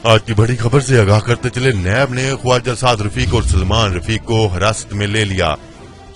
آج کی بڑی خبر سے آگاہ کرتے چلے نیب نے خواجہ سعد رفیق اور سلمان رفیق کو حراست میں لے لیا۔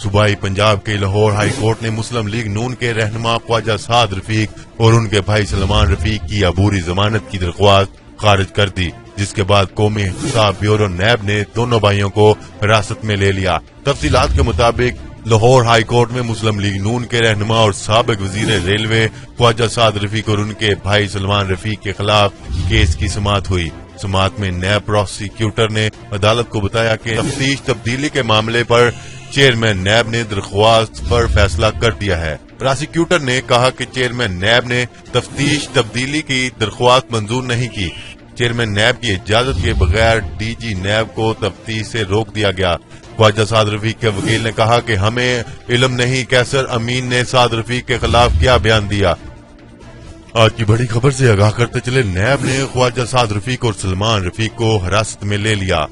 صوبائی پنجاب کے لاہور ہائی کورٹ نے مسلم لیگ نون کے رہنما خواجہ سعد رفیق اور ان کے بھائی سلمان رفیق کی عبوری ضمانت کی درخواست خارج کر دی، جس کے بعد قومی احتساب بیورو نیب نے دونوں بھائیوں کو حراست میں لے لیا۔ تفصیلات کے مطابق لاہور ہائی کورٹ میں مسلم لیگ نون کے رہنما اور سابق وزیر ریلوے خواجہ سعد رفیق اور ان کے بھائی سلمان رفیق کے خلاف کیس کی سماعت ہوئی۔ سماعت میں نیب پروسیکیوٹر نے عدالت کو بتایا کہ تفتیش تبدیلی کے معاملے پر چیئرمین نیب نے درخواست پر فیصلہ کر دیا ہے۔ پروسیکیوٹر نے کہا کہ چیئرمین نیب نے تفتیش تبدیلی کی درخواست منظور نہیں کی۔ چیئرمین نیب کی اجازت کے بغیر ڈی جی نیب کو تفتیش سے روک دیا گیا۔ خواجہ سعد رفیق کے وکیل نے کہا کہ ہمیں علم نہیں کیسر امین نے سعد رفیق کے خلاف کیا بیان دیا۔ آج کی بڑی خبر سے آگاہ کرتے چلے نیب نے خواجہ سعد رفیق اور سلمان رفیق کو حراست میں لے لیا۔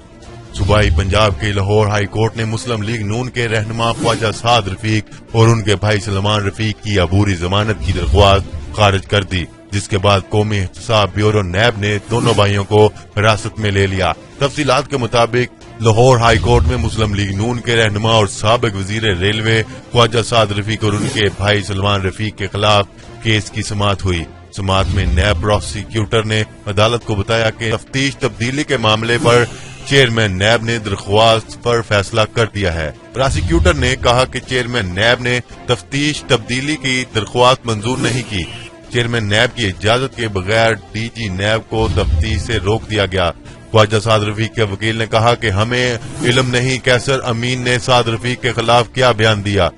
صوبائی پنجاب کے لاہور ہائی کورٹ نے مسلم لیگ نون کے رہنما خواجہ سعد رفیق اور ان کے بھائی سلمان رفیق کی عبوری ضمانت کی درخواست خارج کر دی، جس کے بعد قومی احتساب بیورو نیب نے دونوں بھائیوں کو حراست میں لے لیا۔ تفصیلات کے مطابق لاہور ہائی کورٹ میں مسلم لیگ نون کے رہنما اور سابق وزیر ریلوے خواجہ سعد رفیق اور ان کے بھائی سلمان رفیق کے خلاف کیس کی سماعت ہوئی۔ سماعت میں نیب پروسیکیوٹر نے عدالت کو بتایا کہ تفتیش تبدیلی کے معاملے پر چیئرمین نیب نے درخواست پر فیصلہ کر دیا ہے۔ پروسیکیوٹر نے کہا کہ چیئرمین نیب نے تفتیش تبدیلی کی درخواست منظور نہیں کی۔ چیئرمین نیب کی اجازت کے بغیر ڈی جی نیب کو تفتیش سے روک دیا گیا۔ خواجہ سعد رفیق کے وکیل نے کہا کہ ہمیں علم نہیں کیسر امین نے سعد رفیق کے خلاف کیا بیان دیا۔